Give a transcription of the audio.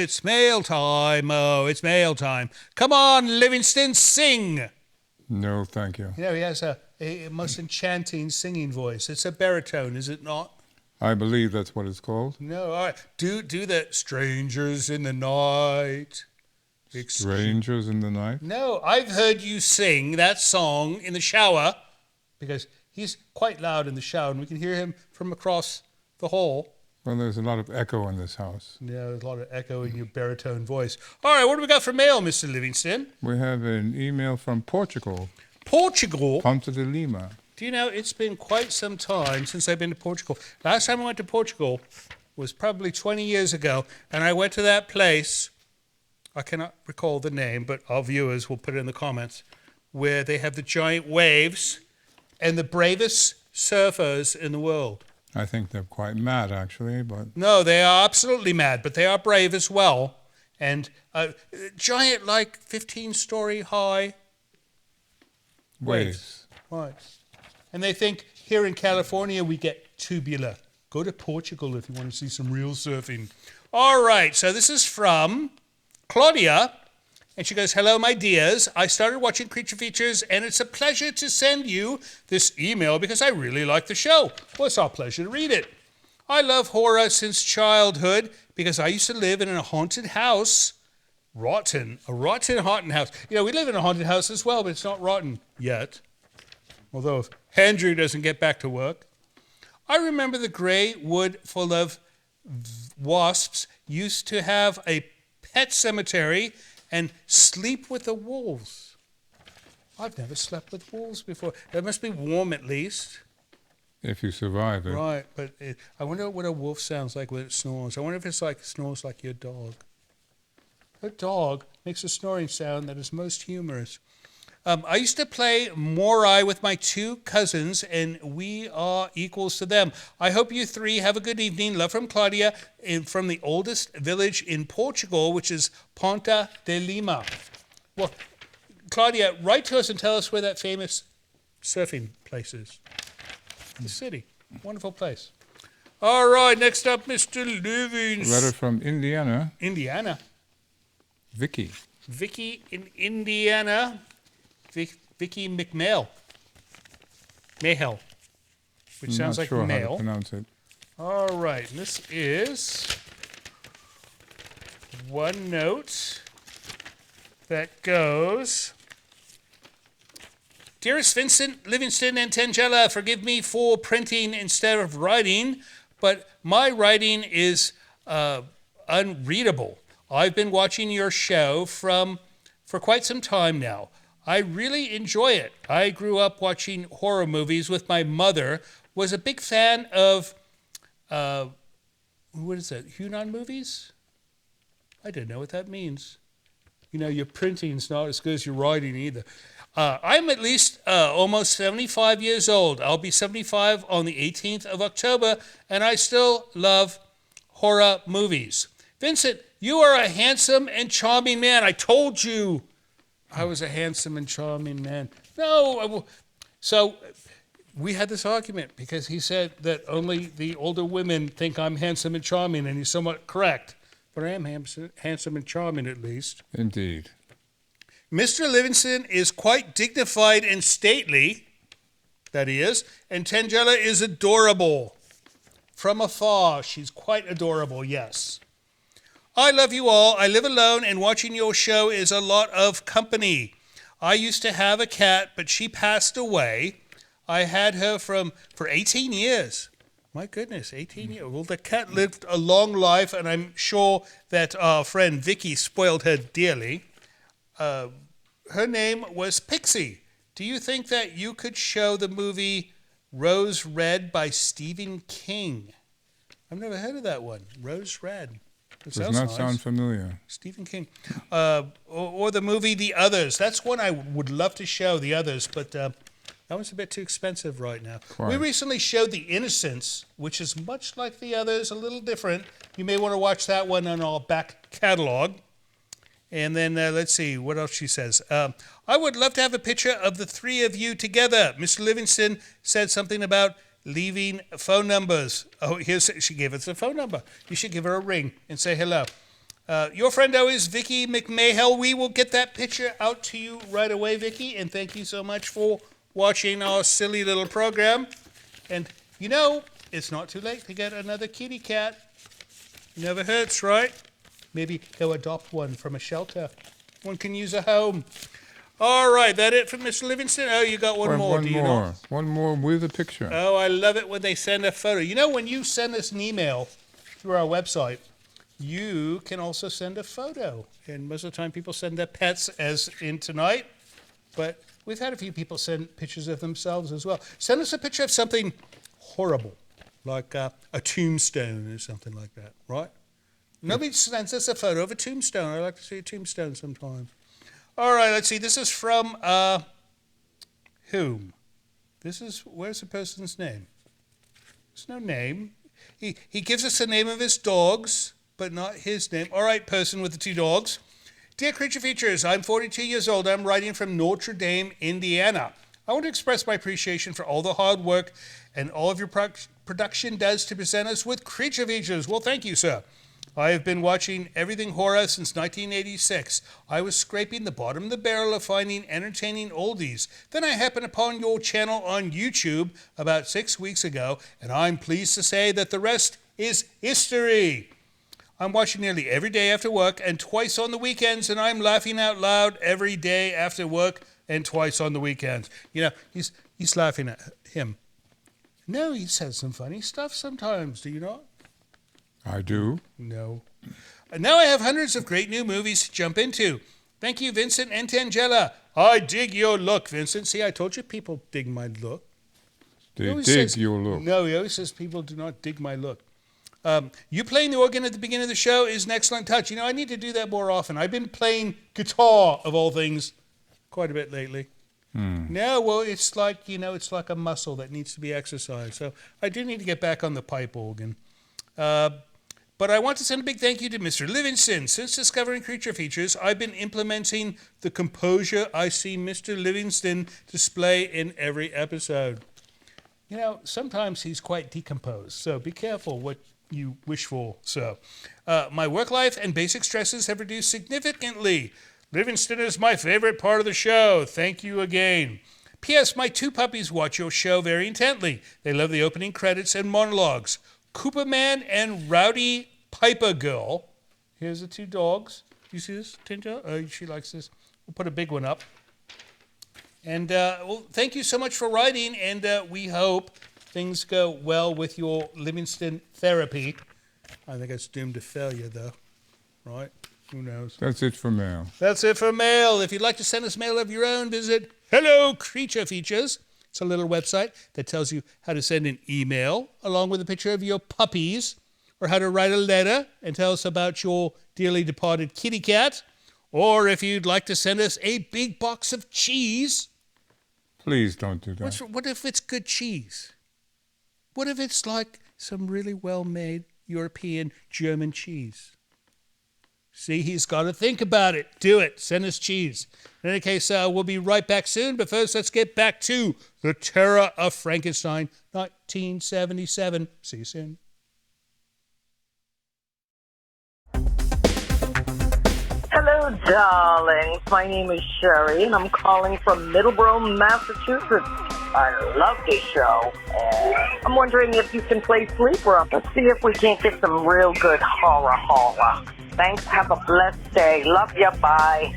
it's mail time. Oh, it's mail time. Come on, Livingston, sing. No, thank you. You know, he has a most enchanting singing voice. It's a baritone, is it not? I believe that's what it's called. No, all right. Do the strangers in the night. Strangers in the night? No, I've heard you sing that song in the shower because he's quite loud in the shower and we can hear him from across the hall. Well, there's a lot of echo in this house. Yeah, there's a lot of echo in your baritone voice. All right, what do we got for mail, Mr. Livingston? We have an email from Portugal. Portugal? Ponta de Lima. Do you know, it's been quite some time since I've been to Portugal. Last time I went to Portugal was probably 20 years ago, and I went to that place, I cannot recall the name, but our viewers will put it in the comments, where they have the giant waves and the bravest surfers in the world. I think they're quite mad, actually, but... No, they are absolutely mad, but they are brave as well. And giant, like 15-story high waves. Right. And they think here in California we get tubular. Go to Portugal if you want to see some real surfing. All right, so this is from Claudia, and she goes, hello, my dears. I started watching Creature Features, and it's a pleasure to send you this email because I really like the show. Well, it's our pleasure to read it. I love horror since childhood because I used to live in a haunted house. A rotten haunted house. You know, we live in a haunted house as well, but it's not rotten yet. Although if Andrew doesn't get back to work. I remember the gray wood full of wasps used to have a pet cemetery and sleep with the wolves. I've never slept with wolves before. It must be warm at least. If you survive it. Right, but I wonder what a wolf sounds like when it snores. I wonder if it's like snores like your dog. A dog makes a snoring sound that is most humorous. I used to play Morai with my two cousins, and we are equals to them. I hope you three have a good evening. Love from Claudia from the oldest village in Portugal, which is Ponta de Lima. Well, Claudia, write to us and tell us where that famous surfing place is. The city. Wonderful place. All right, next up, Mr. Livingston. Letter from Indiana. Indiana. Vicky. Vicky in Indiana. Vicky McMail. Mayhell. Which I'm sounds not like sure male. how to pronounce it. All right, this is one note that goes, Dearest Vincent, Livingston, and Tangella, forgive me for printing instead of writing, but my writing is unreadable. I've been watching your show for quite some time now. I really enjoy it. I grew up watching horror movies with my mother, was a big fan of, what is that, Hunan movies? I don't know what that means. You know, your printing's not as good as your writing either. I'm at least almost 75 years old. I'll be 75 on the 18th of October, and I still love horror movies. Vincent, you are a handsome and charming man. I told you I was a handsome and charming man. No, so we had this argument because he said that only the older women think I'm handsome and charming, and he's somewhat correct. But I am handsome and charming at least. Indeed. Mr. Livingston is quite dignified and stately, that he is, and Tangella is adorable. From afar, she's quite adorable, yes. I love you all. I live alone, and watching your show is a lot of company. I used to have a cat, but she passed away. I had her for 18 years. My goodness, 18 years. Well, the cat lived a long life, and I'm sure that our friend Vicky spoiled her dearly. Her name was Pixie. Do you think that you could show the movie Rose Red by Stephen King? I've never heard of that one. Rose Red. Does not sound familiar. Stephen King. Or the movie The Others. That's one I would love to show, The Others, but that one's a bit too expensive right now. Quite. We recently showed The Innocents, which is much like The Others, a little different. You may want to watch that one on our back catalog. And then let's see what else she says. I would love to have a picture of the three of you together. Mr. Livingston said something about leaving phone numbers. Oh, she gave us a phone number. You should give her a ring and say hello. Your friend always, Vicky McMahel. We will get that picture out to you right away, Vicky. And thank you so much for watching our silly little program. And you know, it's not too late to get another kitty cat. Never hurts, right? Maybe go adopt one from a shelter. One can use a home. All right, that it from Mr. Livingston? Oh, you got one more, do you know? One more with a picture. Oh, I love it when they send a photo. You know, when you send us an email through our website, you can also send a photo. And most of the time people send their pets, as in tonight. But we've had a few people send pictures of themselves as well. Send us a picture of something horrible, like a tombstone or something like that, right? Nobody sends us a photo of a tombstone. I like to see a tombstone sometimes. All right, let's see. This is from whom? Where's the person's name? There's no name. He gives us the name of his dogs, but not his name. All right, person with the 2 dogs. Dear Creature Features, I'm 42 years old. I'm writing from Notre Dame, Indiana. I want to express my appreciation for all the hard work and all of your production does to present us with Creature Features. Well, thank you, sir. I have been watching everything horror since 1986. I was scraping the bottom of the barrel of finding entertaining oldies. Then I happened upon your channel on YouTube about 6 weeks ago, and I'm pleased to say that the rest is history. I'm watching nearly every day after work and twice on the weekends, and I'm laughing out loud every day after work and twice on the weekends. You know, he's laughing at him. No, he says some funny stuff sometimes, do you not? I do. No. And now I have hundreds of great new movies to jump into. Thank you, Vincent and Tangela. I dig your look, Vincent. See, I told you people dig my look. They dig your look. No, he always says people do not dig my look. You playing the organ at the beginning of the show is an excellent touch. You know, I need to do that more often. I've been playing guitar, of all things, quite a bit lately. No, well, it's like, you know, it's like a muscle that needs to be exercised. So I do need to get back on the pipe organ. But I want to send a big thank you to Mr. Livingston. Since discovering Creature Features, I've been implementing the composure I see Mr. Livingston display in every episode. You know, sometimes he's quite decomposed, so be careful what you wish for. So, my work life and basic stresses have reduced significantly. Livingston is my favorite part of the show. Thank you again. P.S. My 2 puppies watch your show very intently. They love the opening credits and monologues. Cooper Man and Rowdy Piper Girl. Here's the 2 dogs. You see this, Tinta? Oh, she likes this. We'll put a big one up. And well, thank you so much for writing, and we hope things go well with your Livingston therapy. I think it's doomed to failure, though. Right? Who knows? That's it for mail. That's it for mail. If you'd like to send us mail of your own, visit Hello Creature Features. It's a little website that tells you how to send an email along with a picture of your puppies, or how to write a letter and tell us about your dearly departed kitty cat, or if you'd like to send us a big box of cheese. Please don't do that. What if it's good cheese? What if it's like some really well-made European German cheese? See, he's got to think about it. Do it. Send us cheese. In any case, we'll be right back soon. But first, let's get back to The Terror of Frankenstein, 1977. See you soon. Hello, darlings. My name is Sherry, and I'm calling from Middleborough, Massachusetts. I love this show. I'm wondering if you can play Sleeper to see if we can't get some real good horror. Thanks. Have a blessed day. Love ya. Bye.